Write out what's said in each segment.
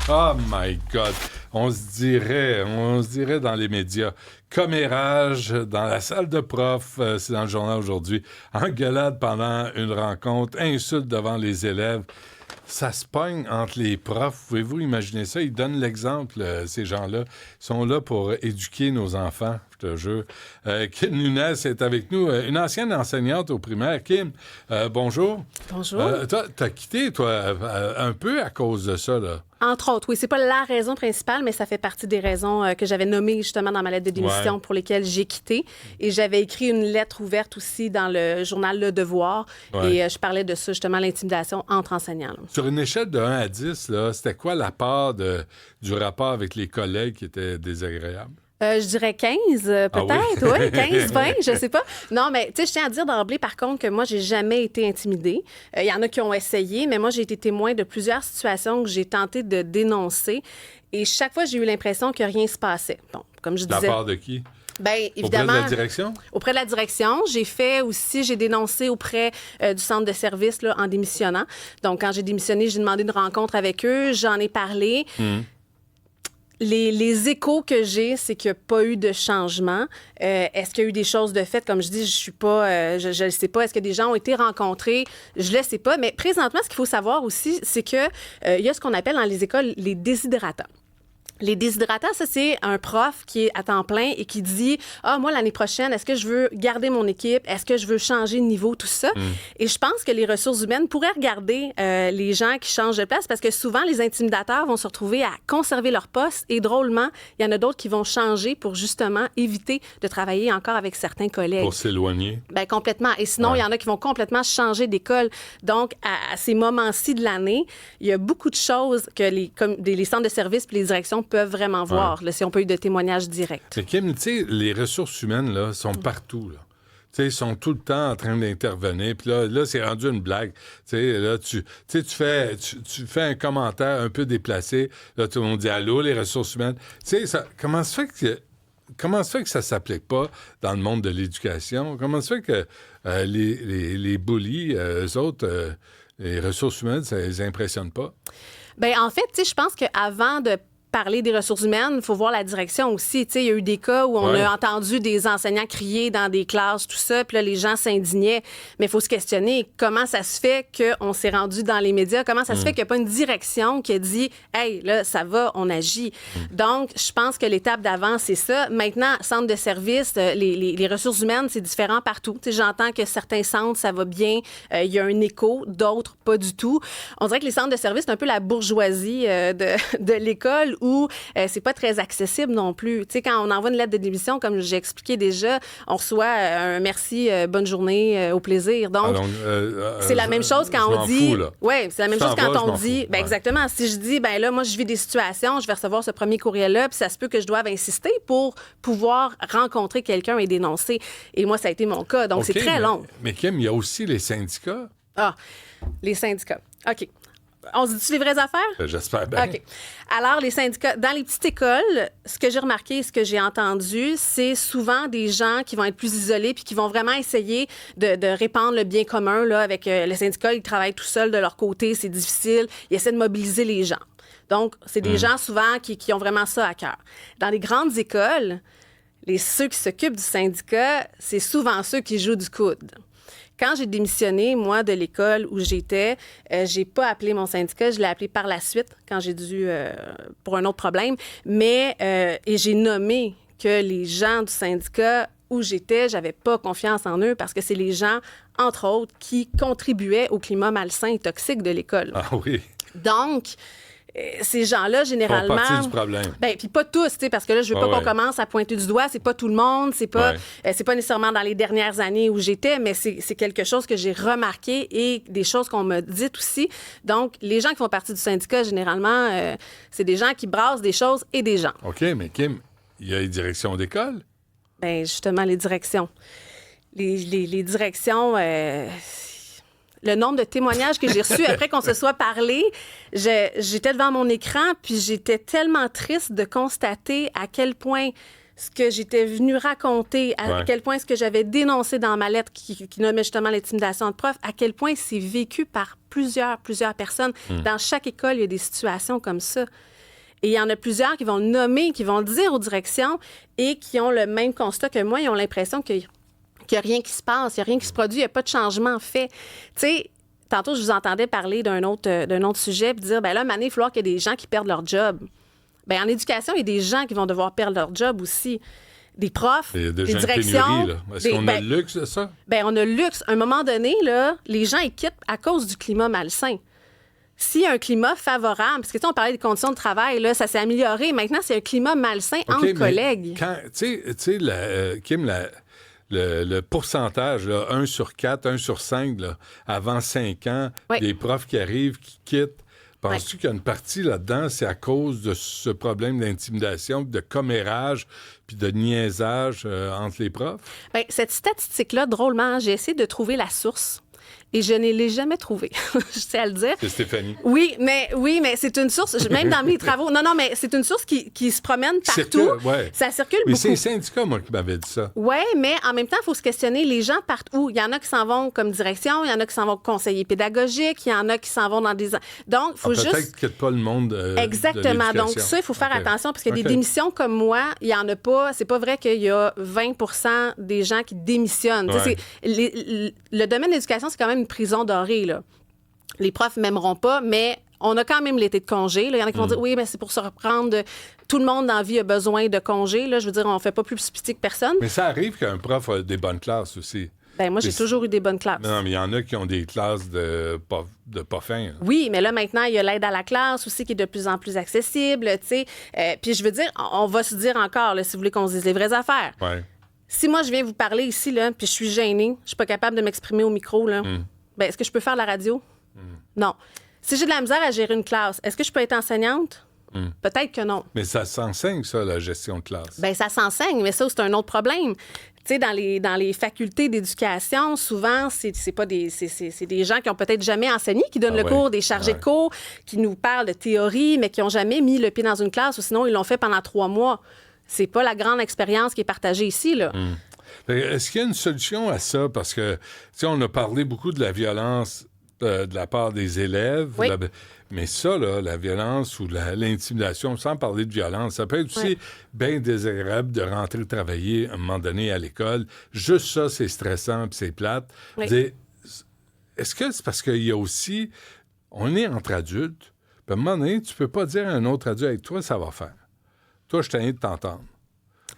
Oh my God! On se dirait dans les médias. Commérage dans la salle de prof, c'est dans le journal aujourd'hui. Engueulade pendant une rencontre, insulte devant les élèves. Ça se pogne entre les profs. Pouvez-vous imaginer ça? Ils donnent l'exemple, ces gens-là. Ils sont là pour éduquer nos enfants, je te jure. Kim Nunez est avec nous, une ancienne enseignante au primaire. Kim, bonjour. Bonjour. Toi, t'as quitté, toi, un peu à cause de ça, là. Entre autres, oui. C'est pas la raison principale, mais ça fait partie des raisons que j'avais nommées justement dans ma lettre de démission pour lesquelles j'ai quitté. Et j'avais écrit une lettre ouverte aussi dans le journal Le Devoir. Ouais. Et je parlais de ça, justement, l'intimidation entre enseignants. Là. Sur une échelle de 1 à 10, là, c'était quoi la part du rapport avec les collègues qui était désagréable? Je dirais 15, peut-être, oui, 15, 20, je sais pas. Non, mais tu sais, je tiens à dire d'emblée, par contre, que moi, j'ai jamais été intimidée. Il y en a qui ont essayé, mais moi, j'ai été témoin de plusieurs situations que j'ai tenté de dénoncer. Et chaque fois, j'ai eu l'impression que rien se passait. Bon, comme je disais... De la part de qui? Bien, évidemment. Auprès de la direction? Auprès de la direction. J'ai dénoncé auprès du centre de service là, en démissionnant. Donc, quand j'ai démissionné, j'ai demandé une rencontre avec eux. J'en ai parlé. Les échos que j'ai, c'est qu'il n'y a pas eu de changement. Est-ce qu'il y a eu des choses de fait? Comme je dis, je suis pas, je ne sais pas. Est-ce que des gens ont été rencontrés? Je ne le sais pas. Mais présentement, ce qu'il faut savoir aussi, c'est que il y a ce qu'on appelle dans les écoles les déshydratants. Les déshydratants, ça, c'est un prof qui est à temps plein et qui dit « Ah, moi, l'année prochaine, est-ce que je veux garder mon équipe? Est-ce que je veux changer de niveau? » Tout ça. Et je pense que les ressources humaines pourraient regarder les gens qui changent de place parce que souvent, les intimidateurs vont se retrouver à conserver leur poste et drôlement, il y en a d'autres qui vont changer pour justement éviter de travailler encore avec certains collègues. Pour s'éloigner? Bien, complètement. Et sinon, il y en a qui vont complètement changer d'école. Donc, à ces moments-ci de l'année, il y a beaucoup de choses que les centres de services et les directions peuvent vraiment voir, là, si on peut eu de témoignages directs. Mais Kim, tu sais, les ressources humaines, là, sont partout, là. Tu sais, ils sont tout le temps en train d'intervenir. Puis là, c'est rendu une blague. Tu sais, là, tu fais un commentaire un peu déplacé. Là, tout le monde dit « Allô, les ressources humaines? » Tu sais, comment se fait que ça s'applique pas dans le monde de l'éducation? Comment se fait que les bullies, eux autres, les ressources humaines, ça les impressionne pas? Bien, en fait, tu sais, je pense qu'avant de parler des ressources humaines, il faut voir la direction aussi. Tu sais, il y a eu des cas où on a entendu des enseignants crier dans des classes, tout ça, puis là, les gens s'indignaient. Mais il faut se questionner comment ça se fait qu'on s'est rendu dans les médias, comment ça se fait qu'il n'y a pas une direction qui a dit « Hey, là, ça va, on agit. » Donc, je pense que l'étape d'avant, c'est ça. Maintenant, centre de service, les ressources humaines, c'est différent partout. Tu sais, j'entends que certains centres, ça va bien, il y a un écho, d'autres, pas du tout. On dirait que les centres de service, c'est un peu la bourgeoisie de l'école où c'est pas très accessible non plus. Tu sais, quand on envoie une lettre de démission, comme j'ai expliqué déjà, on reçoit un merci, bonne journée, au plaisir. Donc, c'est la même chose quand on dit... Oui, c'est la même chose quand on dit... Ben exactement. Si je dis, ben là, moi, je vis des situations, je vais recevoir ce premier courriel-là, puis ça se peut que je doive insister pour pouvoir rencontrer quelqu'un et dénoncer. Et moi, ça a été mon cas. Donc, c'est très long. Mais Kim, il y a aussi les syndicats. Ah, les syndicats. OK. On se dit-tu les vraies affaires? J'espère bien. OK. Alors, les syndicats, dans les petites écoles, ce que j'ai remarqué, ce que j'ai entendu, c'est souvent des gens qui vont être plus isolés puis qui vont vraiment essayer de répandre le bien commun. Là, avec les syndicats, ils travaillent tout seuls de leur côté, c'est difficile. Ils essaient de mobiliser les gens. Donc, c'est des gens souvent qui ont vraiment ça à cœur. Dans les grandes écoles, ceux qui s'occupent du syndicat, c'est souvent ceux qui jouent du coude. Quand j'ai démissionné, moi, de l'école où j'étais, j'ai pas appelé mon syndicat, je l'ai appelé par la suite quand j'ai dû, pour un autre problème, mais, et j'ai nommé que les gens du syndicat où j'étais, j'avais pas confiance en eux parce que c'est les gens, entre autres, qui contribuaient au climat malsain et toxique de l'école. Ah oui. Donc, ces gens-là, généralement... Font partie du problème. Bien, puis pas tous, tu sais, parce que là, je veux pas qu'on commence à pointer du doigt. C'est pas tout le monde, c'est pas nécessairement dans les dernières années où j'étais, mais c'est quelque chose que j'ai remarqué et des choses qu'on m'a dites aussi. Donc, les gens qui font partie du syndicat, généralement, c'est des gens qui brassent des choses et des gens. OK, mais Kim, il y a les directions d'école? Bien, justement, les directions. Les directions... le nombre de témoignages que j'ai reçus après qu'on se soit parlé, j'étais devant mon écran, puis j'étais tellement triste de constater à quel point ce que j'étais venue raconter, à quel point ce que j'avais dénoncé dans ma lettre qui nommait justement l'intimidation de prof, à quel point c'est vécu par plusieurs personnes. Dans chaque école, il y a des situations comme ça. Et il y en a plusieurs qui vont le nommer, qui vont le dire aux directions et qui ont le même constat que moi. Ils ont l'impression qu'il n'y a rien qui se passe, il n'y a rien qui se produit, il n'y a pas de changement fait. Tu sais, tantôt, je vous entendais parler d'un autre sujet puis dire, bien là, il va falloir qu'il y ait des gens qui perdent leur job. Bien, en éducation, il y a des gens qui vont devoir perdre leur job aussi. Des profs, des directions. Pénurie, là. Est-ce qu'on a le luxe de ça? Bien, on a le luxe. À un moment donné, là, les gens, ils quittent à cause du climat malsain. S'il y a un climat favorable, parce que on parlait des conditions de travail, là, ça s'est amélioré. Maintenant, c'est un climat malsain entre collègues. Tu sais, Kim, le pourcentage, là, 1 sur 4, 1 sur 5, là, avant 5 ans, des profs qui arrivent, qui quittent, penses-tu qu'il y a une partie là-dedans, c'est à cause de ce problème d'intimidation, de commérage, puis de niaisage entre les profs? Bien, cette statistique-là, drôlement, j'ai essayé de trouver la source. Et je ne l'ai jamais trouvée. Je sais à le dire. C'est Stéphanie. Oui, mais c'est une source, même dans mes travaux. Non, mais c'est une source qui se promène partout. Ça circule beaucoup. Mais c'est les syndicats, moi, qui m'avaient dit ça. Oui, mais en même temps, il faut se questionner. Les gens partent où? Il y en a qui s'en vont comme direction, il y en a qui s'en vont conseiller pédagogique, il y en a qui s'en vont dans des... Donc, il faut juste... Peut-être qu'il n'y a pas le monde Exactement. Donc, ça, il faut faire attention, parce qu'il y a des démissions comme moi, il n'y en a pas. C'est pas vrai qu'il y a 20 des gens qui démissionnent. Le domaine de l'éducation, c'est quand même une prison dorée, là. Les profs m'aimeront pas, mais on a quand même l'été de congé. Il y en a qui vont dire, oui, mais c'est pour se reprendre. Tout le monde dans la vie a besoin de congé. Là. Je veux dire, on fait pas plus petit que personne. Mais ça arrive qu'un prof a des bonnes classes aussi. Bien, moi, j'ai toujours eu des bonnes classes. Non, mais il y en a qui ont des classes de pas fin. Là. Oui, mais là, maintenant, il y a l'aide à la classe aussi qui est de plus en plus accessible, tu sais. Puis je veux dire, on va se dire encore, là, si vous voulez qu'on se dise les vraies affaires. Ouais. Si moi, je viens vous parler ici, là, puis je suis gênée, je suis pas capable de m'exprimer au micro, là, bien, est-ce que je peux faire la radio? Non. Si j'ai de la misère à gérer une classe, est-ce que je peux être enseignante? Peut-être que non. Mais ça s'enseigne, ça, la gestion de classe. Bien, ça s'enseigne, mais ça, c'est un autre problème. Tu sais, dans les facultés d'éducation, souvent, c'est des gens qui ont peut-être jamais enseigné, qui donnent le cours, des chargés de cours, qui nous parlent de théorie, mais qui n'ont jamais mis le pied dans une classe, ou sinon, ils l'ont fait pendant 3 mois. C'est pas la grande expérience qui est partagée ici, là. Est-ce qu'il y a une solution à ça? Parce que, tu sais, on a parlé beaucoup de la violence de la part des élèves. Oui. Mais ça, là, la violence ou l'intimidation, sans parler de violence, ça peut être aussi bien désagréable de rentrer travailler à un moment donné à l'école. Juste ça, c'est stressant puis c'est plate. Oui. Est-ce que c'est parce qu'il y a aussi... On est entre adultes, puis à un moment donné, tu peux pas dire à un autre adulte, hey, toi, ça va faire. Toi, je t'ai de t'entendre.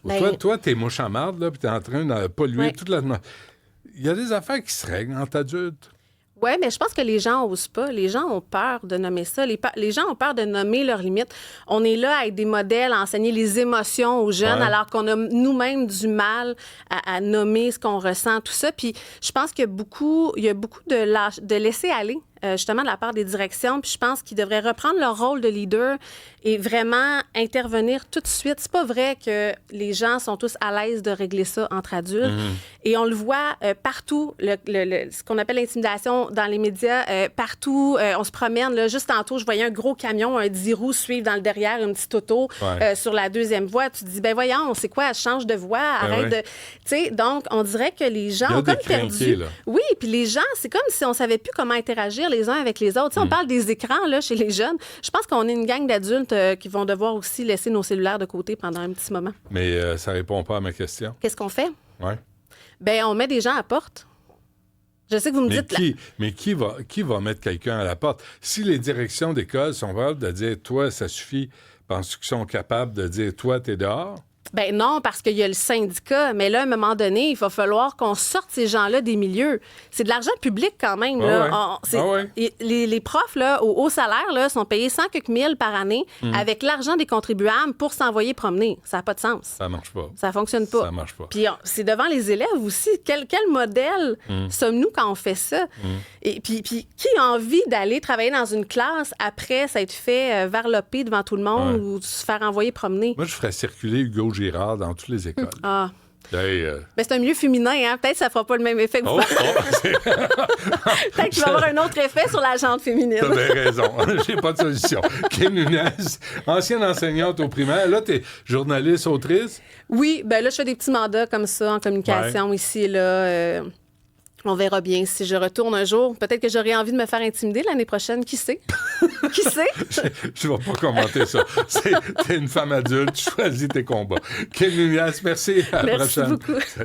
Ou toi, t'es mouche à marde, là, puis t'es en train de polluer toute la... Il y a des affaires qui se règlent entre adultes. Oui, mais je pense que les gens n'osent pas. Les gens ont peur de nommer ça. Les gens ont peur de nommer leurs limites. On est là à être des modèles, à enseigner les émotions aux jeunes, alors qu'on a nous-mêmes du mal à nommer ce qu'on ressent, tout ça. Puis je pense qu'il y a beaucoup de laisser aller. Justement de la part des directions, puis je pense qu'ils devraient reprendre leur rôle de leader et vraiment intervenir tout de suite. C'est pas vrai que les gens sont tous à l'aise de régler ça entre adultes. Et on le voit partout, ce qu'on appelle l'intimidation dans les médias, partout. On se promène, là, juste tantôt, je voyais un gros camion, un 10 roues suivre dans le derrière une petite auto sur la deuxième voie. Tu te dis, ben voyons, c'est quoi, change de voie, arrête de... Tu sais, donc, on dirait que les gens ont comme perdu... Là. Oui, puis les gens, c'est comme si on savait plus comment interagir les uns avec les autres. Tu sais, on parle des écrans là, chez les jeunes. Je pense qu'on est une gang d'adultes qui vont devoir aussi laisser nos cellulaires de côté pendant un petit moment. Mais ça répond pas à ma question. Qu'est-ce qu'on fait? Oui. Bien, on met des gens à la porte. Je sais que vous me dites... Mais qui va mettre quelqu'un à la porte? Si les directions d'école sont capables de dire « toi, ça suffit », penses-tu qu'ils sont capables de dire « toi, t'es dehors » ? Ben non, parce qu'il y a le syndicat. Mais là, à un moment donné, il va falloir qu'on sorte ces gens-là des milieux. C'est de l'argent public quand même. Là. Les profs là, au haut salaire là, sont payés 100 quelques mille par année avec l'argent des contribuables pour s'envoyer promener. Ça n'a pas de sens. Ça marche pas. Ça fonctionne pas. Ça marche pas. Puis c'est devant les élèves aussi. Quel modèle sommes-nous quand on fait ça? Et puis qui a envie d'aller travailler dans une classe après s'être fait varloper devant tout le monde ou se faire envoyer promener? Moi, je ferais circuler Hugo Girard dans toutes les écoles. Hey, Ben, c'est un milieu féminin, hein? Peut-être que ça fera pas le même effet que vous. Peut-être qu'il va y avoir un autre effet sur la gente féminine. T'as bien raison. J'ai pas de solution. Kim Nunez, ancienne enseignante au primaire. Là, t'es journaliste, autrice? Oui, ben là, je fais des petits mandats comme ça en communication ici et là. On verra bien si je retourne un jour. Peut-être que j'aurai envie de me faire intimider l'année prochaine. Qui sait? Qui sait? Je ne vais pas commenter ça. T'es une femme adulte, tu choisis tes combats. Kim Nunez, merci. À la prochaine. Merci beaucoup. Salut.